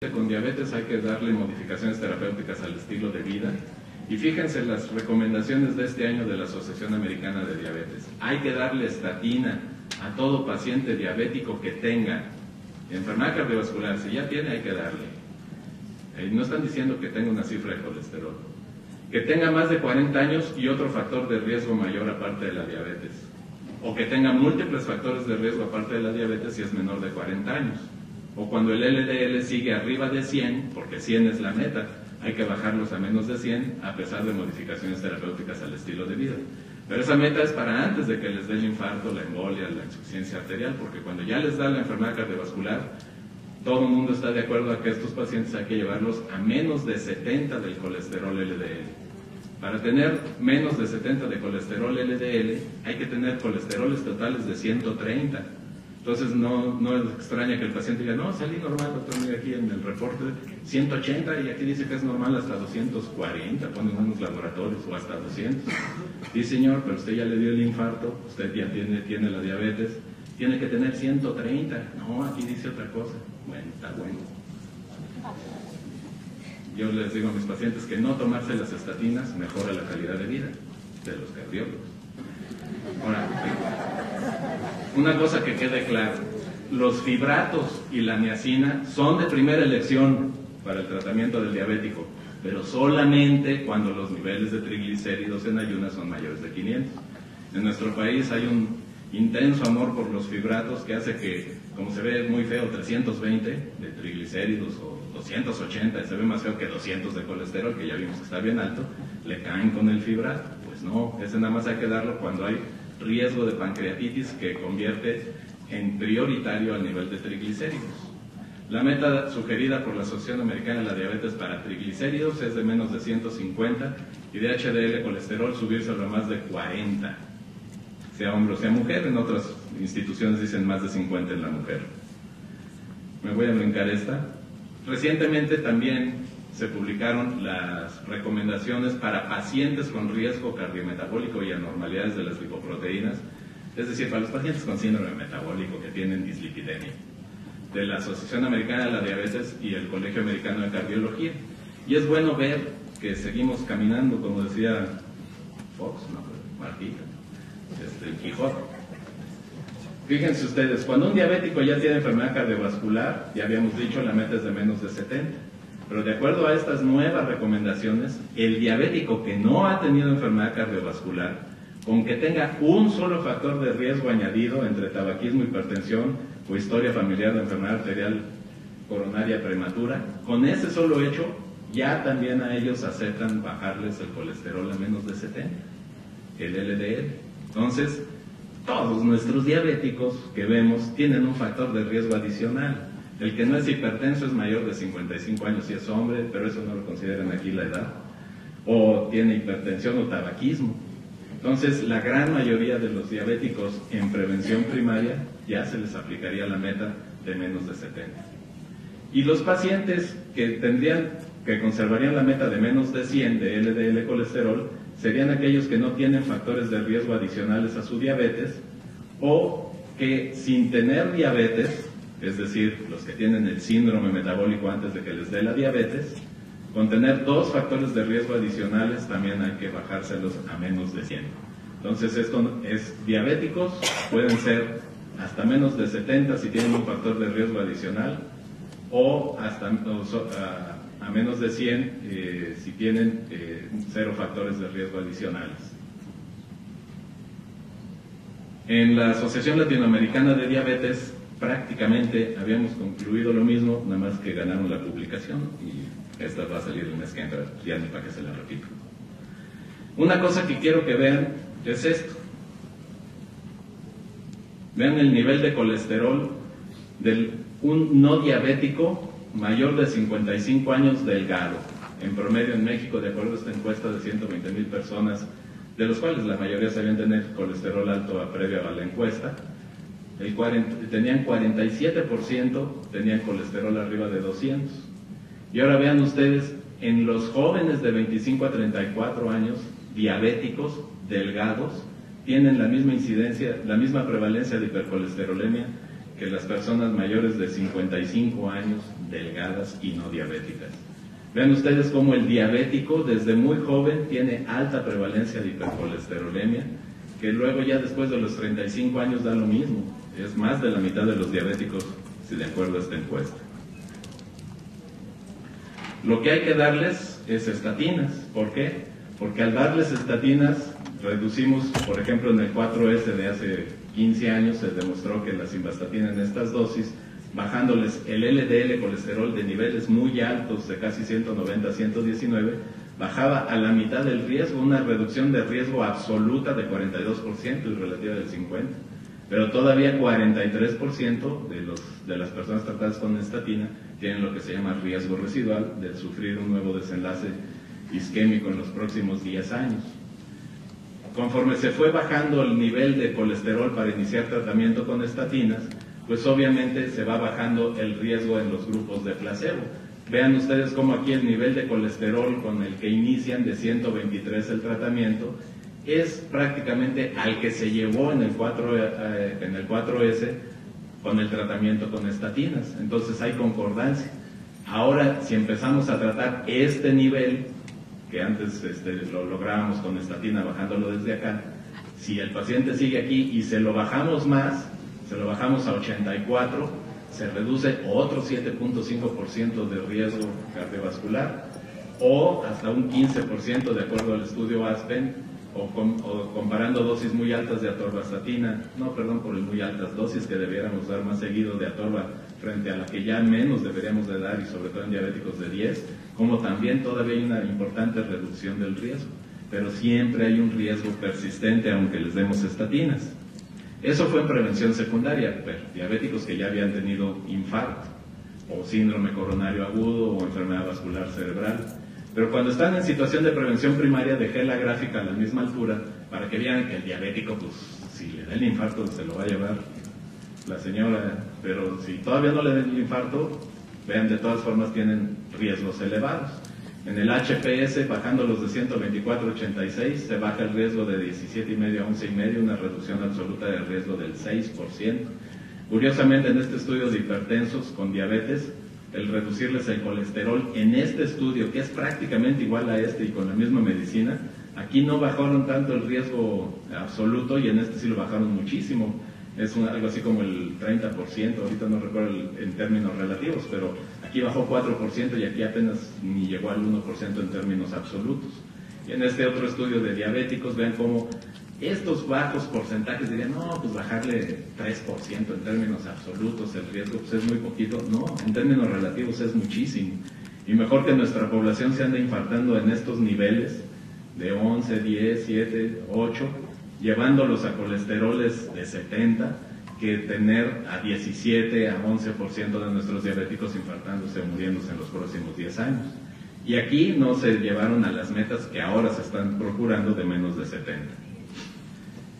paciente con diabetes hay que darle modificaciones terapéuticas al estilo de vida. Y fíjense las recomendaciones de este año de la Asociación Americana de Diabetes. Hay que darle estatina a todo paciente diabético que tenga enfermedad cardiovascular. Si ya tiene, hay que darle. No están diciendo que tenga una cifra de colesterol. Que tenga más de 40 años y otro factor de riesgo mayor aparte de la diabetes. O que tenga múltiples factores de riesgo aparte de la diabetes si es menor de 40 años. O cuando el LDL sigue arriba de 100, porque 100 es la meta, hay que bajarlos a menos de 100 a pesar de modificaciones terapéuticas al estilo de vida. Pero esa meta es para antes de que les dé el infarto, la embolia, la insuficiencia arterial, porque cuando ya les da la enfermedad cardiovascular, todo el mundo está de acuerdo a que estos pacientes hay que llevarlos a menos de 70 del colesterol LDL. Para tener menos de 70 de colesterol LDL, hay que tener colesteroles totales de 130. Entonces no es extraña que el paciente diga, no, salí normal, doctor, mira aquí en el reporte 180 y aquí dice que es normal hasta 240, ponen unos laboratorios, o hasta 200. Sí, señor, pero usted ya le dio el infarto, usted ya tiene la diabetes, tiene que tener 130. No, aquí dice otra cosa. Bueno, está bueno. Yo les digo a mis pacientes que no tomarse las estatinas mejora la calidad de vida de los cardiólogos. Ahora, una cosa que quede claro, los fibratos y la niacina son de primera elección para el tratamiento del diabético, pero solamente cuando los niveles de triglicéridos en ayunas son mayores de 500. En nuestro país hay un intenso amor por los fibratos que hace que, como se ve muy feo, 320 de triglicéridos o 280, se ve más feo que 200 de colesterol, que ya vimos que está bien alto, le caen con el fibrato. Pues no, ese nada más hay que darlo cuando hay riesgo de pancreatitis que convierte en prioritario al nivel de triglicéridos. La meta sugerida por la Asociación Americana de la Diabetes para triglicéridos es de menos de 150 y de HDL colesterol subirse a más de 40, sea hombre o sea mujer. En otras instituciones dicen más de 50 en la mujer. Me voy a brincar esta. Recientemente también se publicaron las recomendaciones para pacientes con riesgo cardiometabólico y anormalidades de las lipoproteínas, es decir, para los pacientes con síndrome metabólico que tienen dislipidemia, de la Asociación Americana de la Diabetes y el Colegio Americano de Cardiología. Y es bueno ver que seguimos caminando, como decía Fox, no, Martita, el Quijote. Fíjense ustedes, cuando un diabético ya tiene enfermedad cardiovascular, ya habíamos dicho, la meta es de menos de 70. Pero de acuerdo a estas nuevas recomendaciones, el diabético que no ha tenido enfermedad cardiovascular, con que tenga un solo factor de riesgo añadido entre tabaquismo, hipertensión o historia familiar de enfermedad arterial coronaria prematura, con ese solo hecho, ya también a ellos aceptan bajarles el colesterol a menos de 70, el LDL. Entonces, todos nuestros diabéticos que vemos tienen un factor de riesgo adicional. El que no es hipertenso es mayor de 55 años si es hombre, pero eso no lo consideran aquí la edad, o tiene hipertensión o tabaquismo. Entonces, la gran mayoría de los diabéticos en prevención primaria ya se les aplicaría la meta de menos de 70. Y los pacientes que conservarían la meta de menos de 100 de LDL colesterol serían aquellos que no tienen factores de riesgo adicionales a su diabetes o que sin tener diabetes, es decir, los que tienen el síndrome metabólico antes de que les dé la diabetes, con tener 2 factores de riesgo adicionales también hay que bajárselos a menos de 100. Entonces esto es diabéticos, pueden ser hasta menos de 70 si tienen un factor de riesgo adicional o hasta a menos de 100 si tienen 0 factores de riesgo adicionales. En la Asociación Latinoamericana de Diabetes prácticamente habíamos concluido lo mismo, nada más que ganaron la publicación y esta va a salir el mes que entra, ya ni para que se la repito. Una cosa que quiero que vean es esto. Vean el nivel de colesterol de un no diabético mayor de 55 años delgado. En promedio en México, de acuerdo a esta encuesta de 120,000 personas, de los cuales la mayoría sabían tener colesterol alto previo a la encuesta, tenían 47%, tenían colesterol arriba de 200. Y ahora vean ustedes, en los jóvenes de 25 a 34 años, diabéticos, delgados, tienen la misma incidencia, la misma prevalencia de hipercolesterolemia que las personas mayores de 55 años delgadas y no diabéticas. Vean ustedes cómo el diabético desde muy joven tiene alta prevalencia de hipercolesterolemia, que luego ya después de los 35 años da lo mismo. Es más de la mitad de los diabéticos, si de acuerdo a esta encuesta. Lo que hay que darles es estatinas. ¿Por qué? Porque al darles estatinas reducimos, por ejemplo, en el 4S de hace 15 años se demostró que la simvastatina en estas dosis, bajándoles el LDL colesterol de niveles muy altos, de casi 190 a 119, bajaba a la mitad del riesgo, una reducción de riesgo absoluta de 42% y relativa del 50%. Pero todavía 43% de las personas tratadas con estatina tienen lo que se llama riesgo residual de sufrir un nuevo desenlace isquémico en los próximos 10 años. Conforme se fue bajando el nivel de colesterol para iniciar tratamiento con estatinas, pues obviamente se va bajando el riesgo en los grupos de placebo. Vean ustedes cómo aquí el nivel de colesterol con el que inician de 123 el tratamiento es prácticamente al que se llevó en el 4S con el tratamiento con estatinas. Entonces hay concordancia. Ahora, si empezamos a tratar este nivel, que antes lo lográbamos con estatina bajándolo desde acá, si el paciente sigue aquí y se lo bajamos más, se lo bajamos a 84, se reduce otro 7.5% de riesgo cardiovascular, o hasta un 15% de acuerdo al estudio ASPEN, o comparando dosis muy altas de atorvastatina, por el muy altas dosis que debiéramos dar más seguido de atorva frente a la que ya menos deberíamos de dar, y sobre todo en diabéticos de 10, como también todavía hay una importante reducción del riesgo, pero siempre hay un riesgo persistente aunque les demos estatinas. Eso fue en prevención secundaria, diabéticos que ya habían tenido infarto, o síndrome coronario agudo, o enfermedad vascular cerebral. Pero cuando están en situación de prevención primaria, dejé la gráfica a la misma altura para que vean que el diabético, pues, si le da el infarto, se lo va a llevar la señora, pero si todavía no le da el infarto, vean, de todas formas tienen riesgos elevados. En el HPS, bajándolos de 124 a 86, se baja el riesgo de 17,5 a 11,5, una reducción absoluta del riesgo del 6%. Curiosamente, en este estudio de hipertensos con diabetes, el reducirles el colesterol en este estudio, que es prácticamente igual a este y con la misma medicina, aquí no bajaron tanto el riesgo absoluto y en este sí lo bajaron muchísimo. Es algo así como el 30%, ahorita no recuerdo en términos relativos, pero aquí bajó 4% y aquí apenas ni llegó al 1% en términos absolutos. Y en este otro estudio de diabéticos, vean cómo estos bajos porcentajes dirían, no, pues bajarle 3% en términos absolutos el riesgo pues es muy poquito. No, en términos relativos es muchísimo. Y mejor que nuestra población se ande infartando en estos niveles de 11, 10, 7, 8, llevándolos a colesteroles de 70, que tener a 17 a 11% de nuestros diabéticos infartándose o muriéndose en los próximos 10 años. Y aquí no se llevaron a las metas que ahora se están procurando de menos de 70.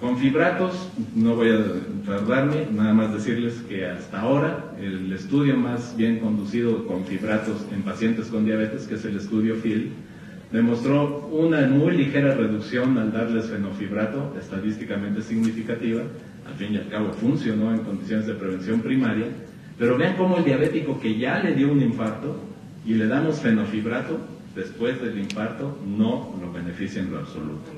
Con fibratos, no voy a tardarme, nada más decirles que hasta ahora el estudio más bien conducido con fibratos en pacientes con diabetes, que es el estudio FIL, demostró una muy ligera reducción al darles fenofibrato, estadísticamente significativa. Al fin y al cabo funcionó en condiciones de prevención primaria, pero vean cómo el diabético que ya le dio un infarto y le damos fenofibrato después del infarto no lo beneficia en lo absoluto.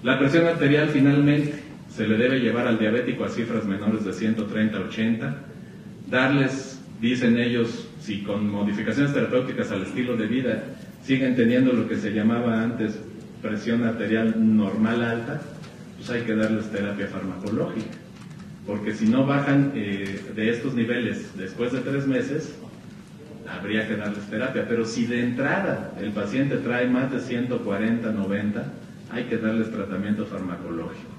La presión arterial finalmente se le debe llevar al diabético a cifras menores de 130 a 80, darles, dicen ellos, si con modificaciones terapéuticas al estilo de vida siguen teniendo lo que se llamaba antes presión arterial normal alta, pues hay que darles terapia farmacológica, porque si no bajan de estos niveles después de 3 meses, habría que darles terapia. Pero si de entrada el paciente trae más de 140, 90, hay que darles tratamiento farmacológico.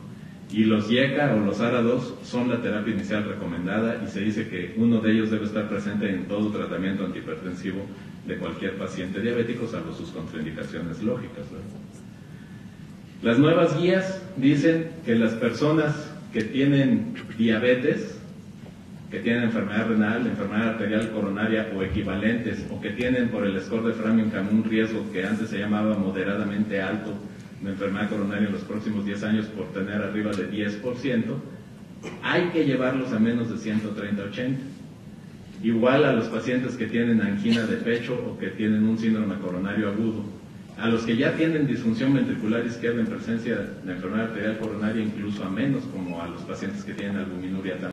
Y los IECA o los ARA2 son la terapia inicial recomendada y se dice que uno de ellos debe estar presente en todo tratamiento antihipertensivo de cualquier paciente diabético, salvo sus contraindicaciones lógicas, ¿verdad? Las nuevas guías dicen que las personas que tienen diabetes, que tienen enfermedad renal, enfermedad arterial coronaria o equivalentes, o que tienen por el score de Framingham un riesgo que antes se llamaba moderadamente alto de enfermedad coronaria en los próximos 10 años por tener arriba de 10%, hay que llevarlos a menos de 130-80. igual a los pacientes que tienen angina de pecho o que tienen un síndrome coronario agudo, a los que ya tienen disfunción ventricular izquierda en presencia de enfermedad arterial coronaria, incluso a menos, como a los pacientes que tienen albuminuria